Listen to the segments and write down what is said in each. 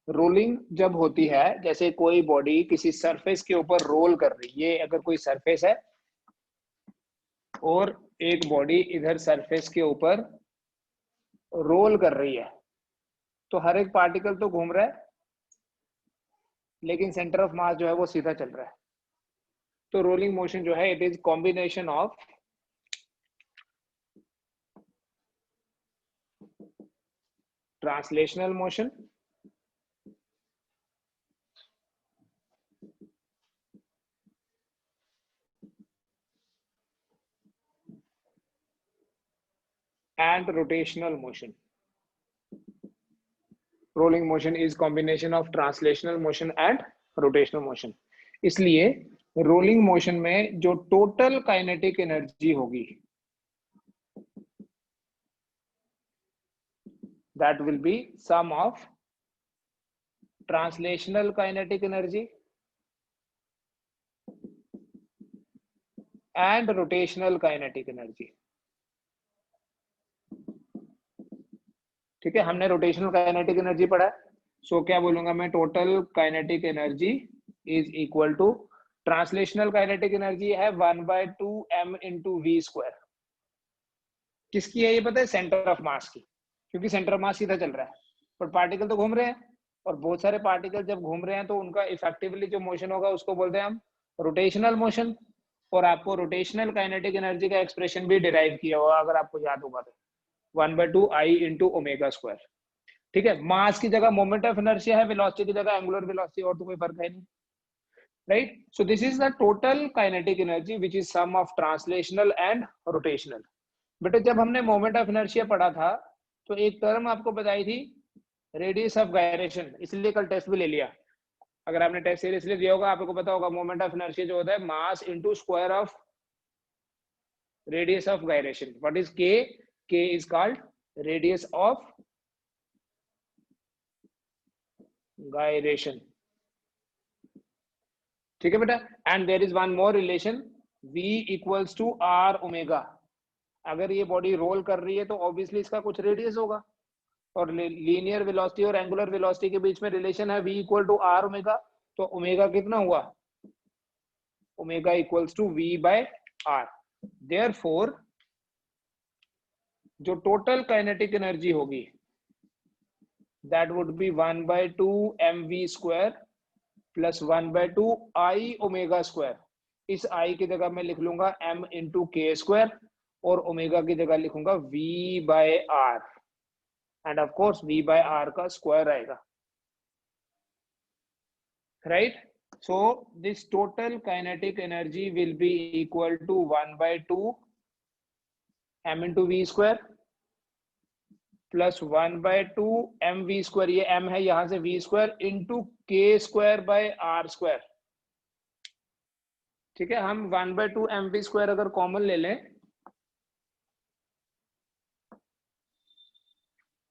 Rolling जब होती है, जैसे कोई बॉडी किसी सरफेस के ऊपर रोल कर रही है, ये अगर कोई सरफेस है और एक बॉडी इधर सरफेस के ऊपर रोल कर रही है, तो हर एक पार्टिकल तो घूम रहा है, लेकिन सेंटर ऑफ मास जो है वो सीधा चल रहा है। तो रोलिंग मोशन जो है, it is combination of translational motion and rotational motion. Rolling motion is combination of translational motion and rotational motion. इसलिए रोलिंग मोशन में जो टोटल काइनेटिक एनर्जी होगी, that will be sum of translational kinetic energy and rotational kinetic energy. ठीक है, हमने rotational kinetic energy पढ़ा है, सो क्या बोलूंगा मैं, total kinetic energy is equal to translational kinetic energy है 1/2 m into v स्क्वायर। किसकी है ये पता है? सेंटर ऑफ मास की, क्योंकि सेंटर ऑफ मास सीधा चल रहा है, पर पार्टिकल तो घूम रहे हैं, और बहुत सारे पार्टिकल जब घूम रहे हैं तो उनका इफेक्टिवली जो मोशन होगा उसको बोलते हैं हम रोटेशनल मोशन। और आपको रोटेशनल काइनेटिक एनर्जी का एक्सप्रेशन भी डिराइव किया होगा, अगर आपको याद होगा तो 1/2 I into ओमेगा स्क्वायर। ठीक है, मास की जगह मोमेंट ऑफ इनर्शिया है, वेलोसिटी की जगह एंगुलर वेलोसिटी, और तो कोई फर्क है नहीं, right? So this is the total kinetic energy which is sum of translational and rotational. बेटा जब हमने मोमेंट ऑफ इनर्शिया पढ़ा था तो एक टर्म आपको बताई थी, रेडियस ऑफ गायरेशन, इसलिए कल टेस्ट भी ले लिया। अगर आपने टेस्ट सीरियसली दिया होगा आपको पता होगा मोमेंट ऑफ इनर्शिया जो होता है mass into square of radius of gyration. What is k? k is called radius of gyration। ठीक है बेटा, and there is one more relation, v equals to r omega. अगर ये बॉडी रोल कर रही है तो ऑब्वियसली इसका कुछ रेडियस होगा, और लीनियर वेलोसिटी और एंगुलर वेलोसिटी के बीच में रिलेशन है v equal to r omega. तो ओमेगा कितना हुआ? Omega equals to v by r। Therefore जो टोटल काइनेटिक एनर्जी होगी that would be 1/2 mv square plus 1/2 I omega square. इस I की जगह मैं लिख लूंगा m into k स्क्वायर, और ओमेगा की जगह लिखूंगा v by r, and of course v by r का स्क्वायर आएगा, right? So this total kinetic energy will be equal to 1/2 m into v square plus 1/2 mv square, ये m है यहां से v square into k square by r square. ठीक है, हम 1/2 mv square अगर कॉमन ले लें,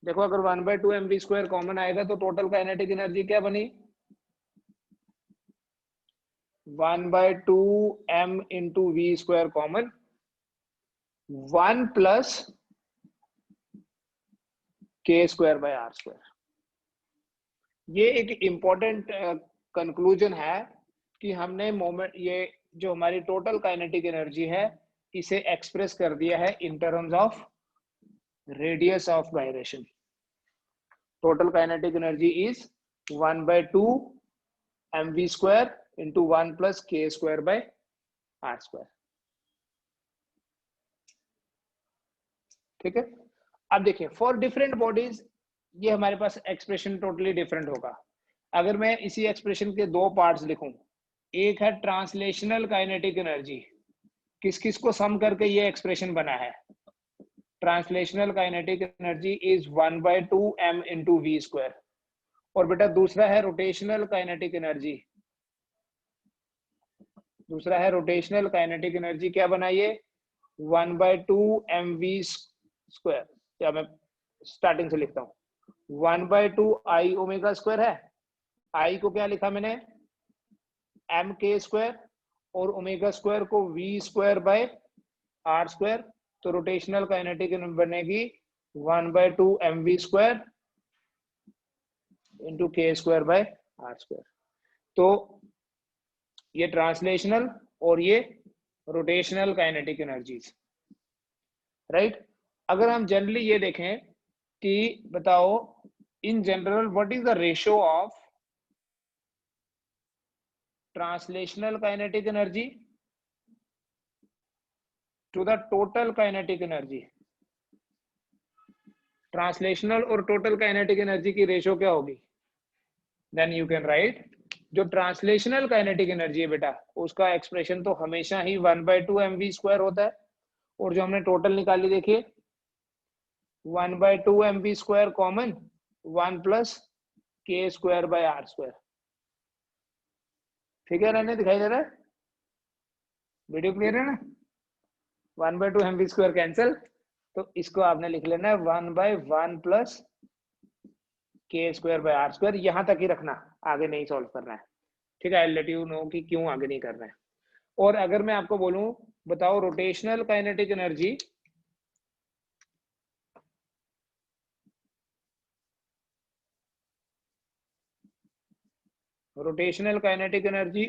देखो अगर 1/2 mv स्क्वायर कॉमन आएगा तो टोटल काइनेटिक एनर्जी क्या बनी? 1/2 m into v square common, 1 plus k square by r square. ये एक इंपॉर्टेंट कंक्लूजन है कि हमने मोमेंट, ये जो हमारी टोटल काइनेटिक एनर्जी है, इसे एक्सप्रेस कर दिया है in terms of radius of gyration. Total kinetic energy is 1/2 mv square into 1 plus k square by r square. ठीक है, अब देखिए फॉर डिफरेंट बॉडीज ये हमारे पास एक्सप्रेशन टोटली डिफरेंट होगा। अगर मैं इसी एक्सप्रेशन के दो पार्ट्स लिखूं, एक है ट्रांसलेशनल काइनेटिक एनर्जी, किस किस को सम करके ये एक्सप्रेशन बना है? Translational kinetic energy is 1/2 m into v square. और बेटा दूसरा है रोटेशनल काइनेटिक एनर्जी, दूसरा है रोटेशनल काइनेटिक एनर्जी, क्या बनाइए? 1/2 mv स्क्वायर, या मैं स्टार्टिंग से लिखता हूँ, 1/2 I ओमेगा स्क्वायर है, I को क्या लिखा मैंने? m k स्क्वायर, और ओमेगा स्क्वायर को v square by r square. तो रोटेशनल काइनेटिक एनर्जी बनेगी 1/2 mv square into K square by R square. तो ये ट्रांसलेशनल और ये रोटेशनल काइनेटिक एनर्जीज, राइट। अगर हम जनरली ये देखें कि बताओ in general what is the ratio of translational kinetic energy to the total kinetic energy. Translational और टोटल काइनेटिक एनर्जी की रेशियो क्या होगी? देन यू कैन राइट, जो ट्रांसलेशनल काइनेटिक एनर्जी है बेटा उसका एक्सप्रेशन तो हमेशा ही 1/2 mv² होता है, और जो हमने टोटल निकाली देखिए 1/2 mv² common 1 plus K square by R square. ठीक है, रहने दिखाई दे रहा है? वीडियो क्लियर है ना? 1/2 mv² कैंसिल, तो इसको आपने लिख लेना है 1/1 plus K square by R square. यहां तक ही रखना, आगे नहीं सॉल्व करना है। ठीक है, आई लेट यू नो कि क्यों आगे नहीं करना है। और अगर मैं आपको बोलूं बताओ रोटेशनल काइनेटिक एनर्जी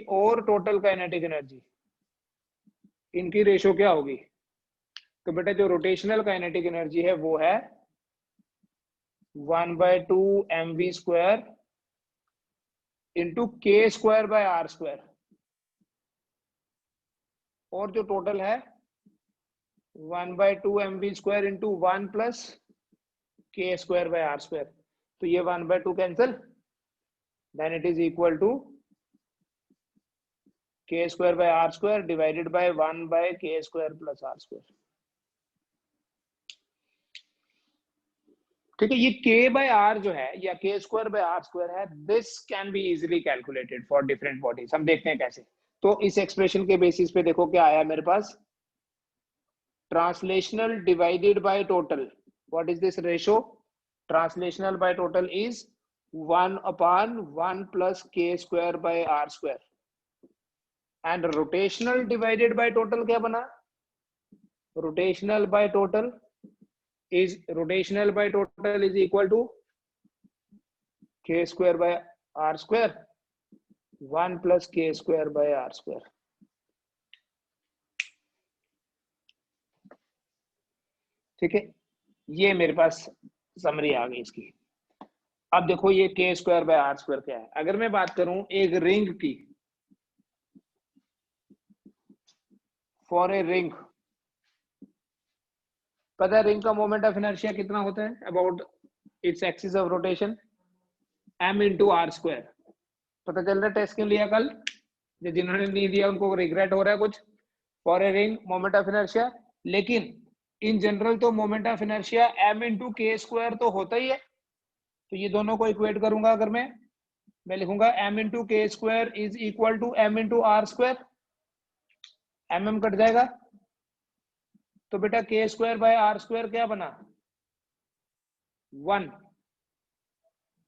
और टोटल काइनेटिक एनर्जी, इनकी रेशो क्या होगी? तो बेटा जो रोटेशनल काइनेटिक एनर्जी है वो है 1/2 mv² into K square by R square, और जो टोटल है 1/2 mv² into 1 plus K square by R square. तो ये 1/2 cancel, then it is equal to K square by R square divided by 1/के square plus R square. ठीक है, ये k bye are जो है या के स्क्वायर बाय आर स्क्वायर है, this can be easily calculated for different bodies. हम देखते हैं कैसे। तो इस एक्सप्रेशन के बेसिस पे देखो क्या आया मेरे पास, translational divided by total, what is this ratio? Translational by total is 1/1 plus K square by R square, and rotational divided by total क्या बना? Rotational by total is equal to k square by r square 1 plus k square by r square। ठीक है, ये मेरे पास summary आ गई इसकी। अब देखो ये k square by R square क्या है। अगर मैं बात करूं एक रिंग की, फॉर ए रिंग, पता है रिंग का मोमेंट ऑफ इनर्शिया कितना होता है? About its axis of rotation m into R square. पता चल रहा है? टेस्ट क्यों लिया कल? जिन्होंने नहीं दिया उनको रिग्रेट हो रहा है कुछ। For a ring moment of inertia, लेकिन इन जनरल तो moment of inertia m into K square तो होता ही है। तो ये दोनों को इक्वेट करूंगा अगर मैं लिखूंगा m into K square is equal to m into R square, mm cut जाएगा, तो बेटा के स्क्वायर बाय आर स्क्वायर क्या बना? 1।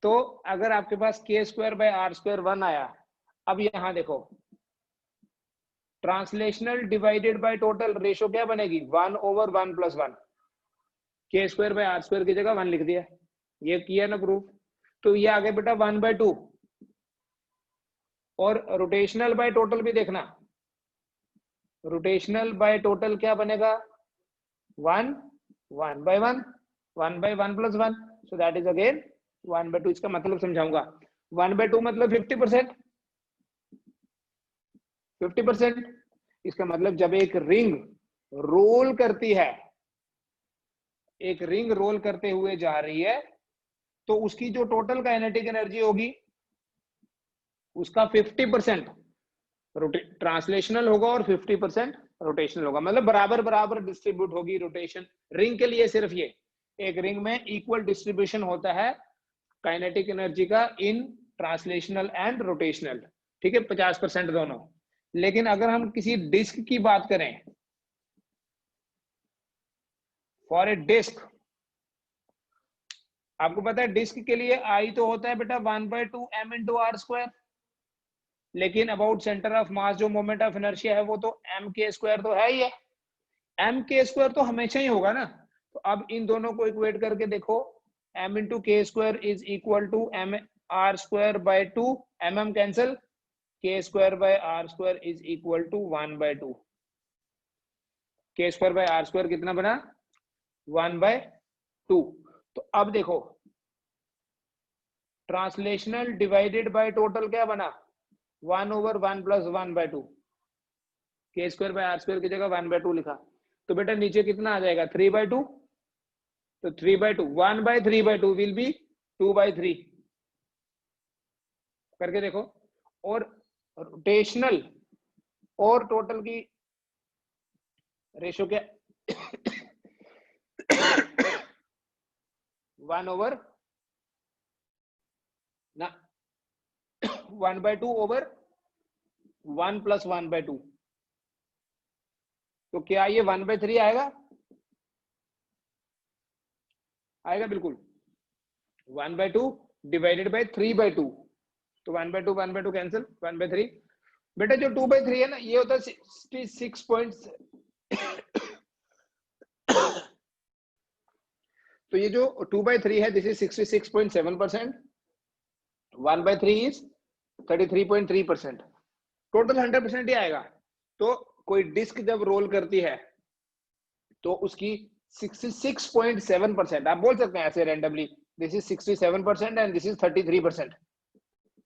तो अगर आपके पास के स्क्वायर बाय आर स्क्वायर 1 आया, अब यहां देखो translational divided by total ratio क्या बनेगी? 1/1 प्लस 1। के स्क्वायर बाय आर स्क्वायर की जगह 1 लिख दिया, ये किया ना प्रूफ। तो ये आ गया बेटा 1/2। और रोटेशनल बाय टोटल भी देखना, रोटेशनल बाय टोटल क्या बनेगा? 1/1 1/1 plus 1, so that is again 1/2। इसका मतलब समझाऊंगा, 1/2 मतलब 50%। 50%, इसका मतलब जब एक रिंग रोल करती है, एक रिंग रोल करते हुए जा रही है, तो उसकी जो टोटल काइनेटिक एनर्जी होगी उसका 50% ट्रांसलेशनल होगा और 50% रोटेशनल होगा। मतलब बराबर बराबर डिस्ट्रीब्यूट होगी रोटेशन। रिंग के लिए सिर्फ ये, एक रिंग में इक्वल डिस्ट्रीब्यूशन होता है काइनेटिक एनर्जी का इन ट्रांसलेशनल एंड रोटेशनल। ठीक है, 50% दोनों। लेकिन अगर हम किसी डिस्क की बात करें, फॉर ए डिस्क, आपको पता है डिस्क के लिए आई तो होता है बेटा 1/2 m इंटू आर स्क्वायर, लेकिन अबाउट सेंटर ऑफ मास जो मोमेंट ऑफ इनर्शिया है वो तो m के स्क्वायर तो है ही है। m के स्क्वायर तो हमेशा ही होगा ना। तो अब इन दोनों को इक्वेट करके देखो, m into K square is equal to m R square by 2, mm cancel, k square by R square is equal to 1/2। k square by R square कितना बना? 1/2। तो अब देखो ट्रांसलेशनल डिवाइडेड बाय टोटल क्या बना? 1/1 + 1/2। k square by R square की जगह 1/2 लिखा, तो बेटा नीचे कितना आ जाएगा? 3/2। तो 3/2, 1/3/2 विल बी 2/3 करके देखो। और रोटेशनल और टोटल की रेशो क्या? 1/, ना 1/2 ओवर 1 + 1/2। तो क्या ये 1/3 आएगा? आएगा बिल्कुल। 1/2 डिवाइडेड बाय 3/2, तो 1/2 1/2 कैंसिल, 1/3। बेटा जो 2/3 है ना, ये होता है 66 तो ये जो 2/3 है दिस इज 66.7%, 1/3 इज 33.3%, टोटल 100% ही आएगा। तो कोई डिस्क जब रोल करती है तो उसकी 66.7%, आप बोल सकते हैं ऐसे randomly, this is 67% and this is 33%।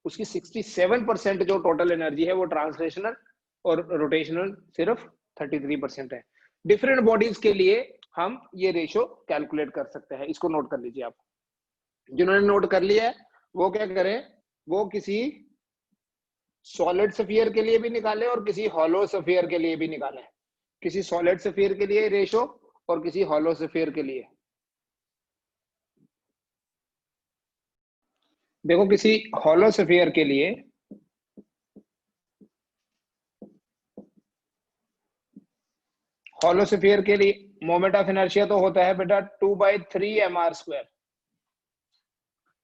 उसकी 67% जो टोटल एनर्जी है वो ट्रांसलेशनल और रोटेशनल सिर्फ 33% है। डिफरेंट बॉडीज के लिए हम ये रेशो कैलकुलेट कर सकते हैं, इसको नोट कर लीजिए आप। जिन्होंने नोट कर लिया है वो क्या करें, वो किसी सॉलिड स्फीयर के लिए भी निकाले और किसी हॉलो स्फीयर के लिए भी निकाले। किसी सॉलिड स्फीयर के लिए रेशो और किसी हॉलो स्फीयर के लिए। देखो किसी हॉलो स्फीयर के लिए हॉलो स्फीयर के लिए मोमेंट ऑफ इनर्शिया तो होता है बेटा 2/3 mr²,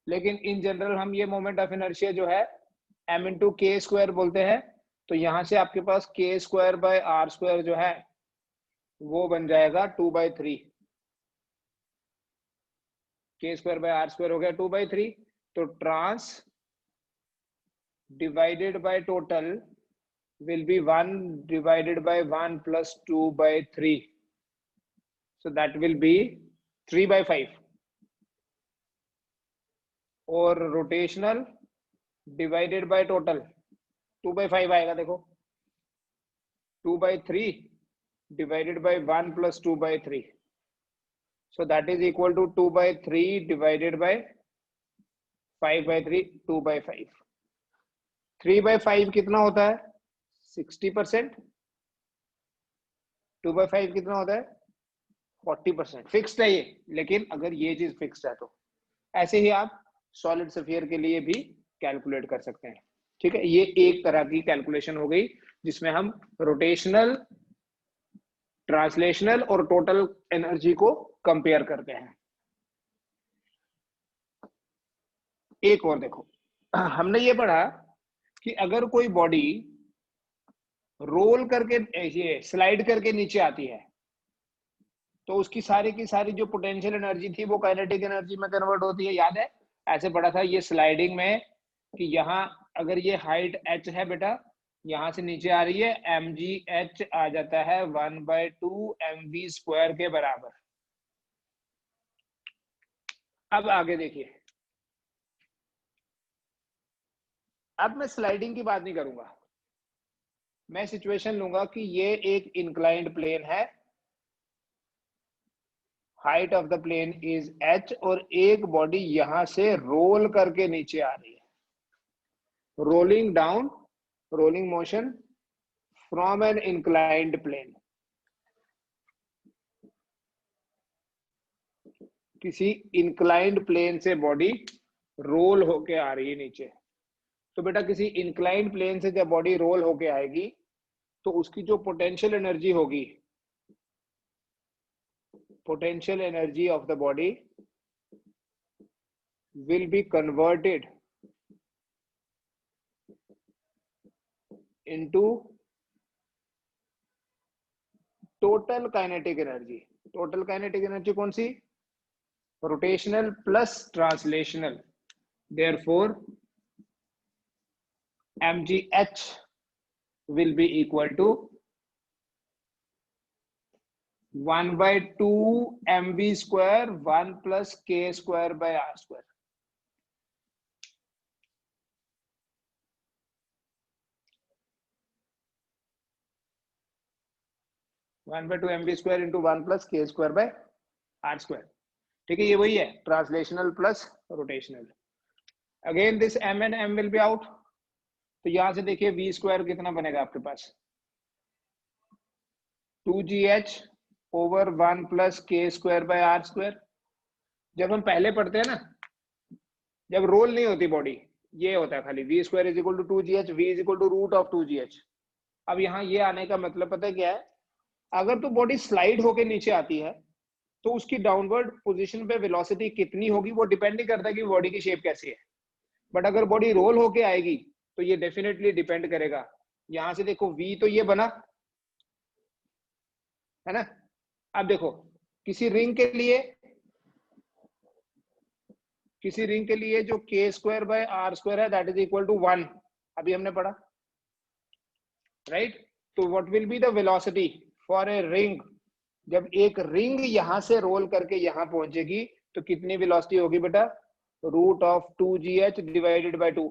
लेकिन इन जनरल हम ये मोमेंट ऑफ इनर्शिया जो है m × k² बोलते हैं। तो यहां से आपके पास k² / r² जो है वो बन जाएगा 2/3। k² / r² हो गया 2/3। तो trans divided by total will be 1 divided by 1 plus 2/3, so that will be 3/5। और रोटेशनल डिवाइडेड बाय टोटल 2/5 आएगा। देखो 2/3 divided by 1 plus 2/3, so that is equal to 2/3 divided by 5/3, 2/5। 3/5 कितना होता है? 60%। 2/5 कितना होता है? 40%। फिक्स्ड है ये, लेकिन अगर ये चीज फिक्स्ड है तो ऐसे ही आप सॉलिड स्फीयर के लिए भी कैलकुलेट कर सकते हैं। ठीक है, ये एक तरह की कैलकुलेशन हो गई जिसमें हम रोटेशनल, ट्रांसलेशनल और टोटल एनर्जी को कंपेयर करते हैं। एक और देखो, हमने ये पढ़ा कि अगर कोई बॉडी रोल करके, ये स्लाइड करके नीचे आती है तो उसकी सारी की सारी जो पोटेंशियल एनर्जी थी वो काइनेटिक एनर्जी में कन्वर्ट होती है। याद है, ऐसे पढ़ा था ये स्लाइडिंग में कि यहाँ अगर ये हाइट h है बेटा, यहां से नीचे आ रही है, mgh आ जाता है 1/2 mv² के बराबर। अब आगे देखिए, अब मैं स्लाइडिंग की बात नहीं करूंगा, मैं सिचुएशन लूंगा कि ये एक इंक्लाइंड प्लेन है, height of the plane is h और एक बॉडी यहां से रोल करके नीचे आ रही है, rolling down, rolling motion from an inclined plane. किसी इंक्लाइंड प्लेन से बॉडी रोल होके आ रही है नीचे। तो बेटा किसी इंक्लाइंड प्लेन से जब बॉडी रोल होके आएगी तो उसकी जो पोटेंशियल एनर्जी होगी, potential energy of the body will be converted into total kinetic energy। total kinetic energy कौन सी? Rotational plus translational. therefore mgh will be equal to 1/2 mv square 1 plus k square by r square. One by two M B square into 1 plus K square by R square. ठीक है, ये वही है translational plus rotational. Again this m and m will be out. तो यहां से देखिए v square कितना बनेगा आपके पास 2gh over 1 plus K square by R square. जब हम पहले पढ़ते हैं ना, जब रोल नहीं होती बॉडी, ये होता है खाली v square is equal to 2gh, v is equal to root of 2gh. अब यहाँ ये आने का मतलब पता है क्या है, अगर तो बॉडी स्लाइड होके नीचे आती है तो उसकी डाउनवर्ड पोजीशन पे वेलोसिटी कितनी होगी वो डिपेंड नहीं करता कि बॉडी की शेप कैसी है. बट अगर बॉडी रोल होके आएगी तो ये डेफिनेटली डिपेंड करेगा. यहां से देखो v तो ये बना है ना. अब देखो किसी रिंग के लिए जो k square by R square है दैट इज इक्वल टू 1, अभी हमने पढ़ा राइट. तो what will be the velocity for a ring, जब एक रिंग यहां से रोल करके यहां पहुंचेगी तो कितनी वेलोसिटी होगी बेटा, root of 2gh divided by 2,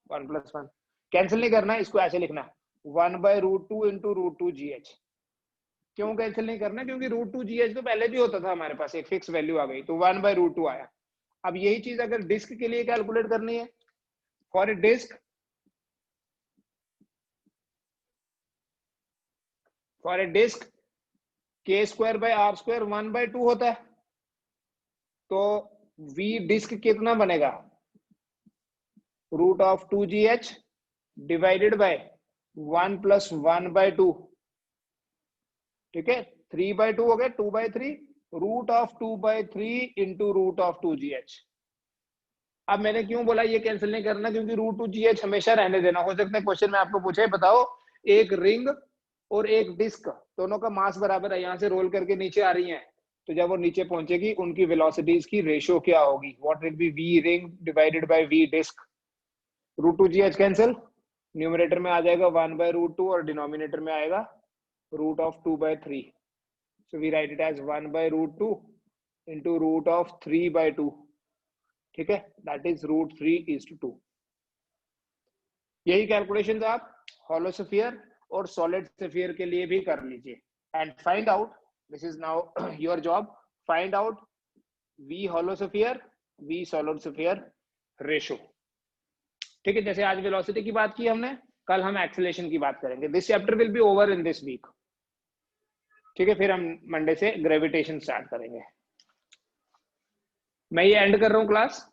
1 plus 1. Cancel नहीं करना, इसको ऐसे लिखना 1/√2 इंटू √2gh. क्यों कैंसिल नहीं करना, क्योंकि √2gh तो पहले भी होता था हमारे पास, एक फिक्स वैल्यू आ गई तो 1/√2 आया. अब यही चीज अगर डिस्क के लिए कैलकुलेट करनी है, for a disc K square by R square 1/2 होता है. तो v डिस्क कितना बनेगा, root of 2gh divided by 1 plus 1/2. ठीक है, 3/2 हो गया 2/3, root of 2/3 into root of 2gh. अब मैंने क्यों बोला ये कैंसिल नहीं करना, क्योंकि √2gh हमेशा रहने देना. हो सकता है क्वेश्चन में आपको पूछे बताओ एक रिंग और एक डिस्क दोनों का मास बराबर है, यहां से रोल करके नीचे आ रही हैं, तो जब वो नीचे पहुंचेगी उनकी वेलोसिटीज की रेशियो क्या होगी, what will be v ring divided by v disc. √2gh cancel, numerator में आ जाएगा 1/√2 और डिनोमिनेटर में आएगा root of 2/3. So we write it as 1/√2 into root of 3/2. ठीक है, दैट इज √3:2. यही कैलकुलेशन आप होलोस्फीयर और सॉलिड स्फीयर के लिए भी कर लीजिए. And find out, this is now your job, find out v होलोस्फीयर v solid sphere ratio. ठीक है, जैसे आज वेलोसिटी की बात की हमने, कल हम एक्सेलरेशन की बात करेंगे. This chapter will be over in this week. ठीक है, फिर हम मंडे से ग्रेविटेशन स्टार्ट करेंगे. मैं ये एंड कर रहा हूं क्लास.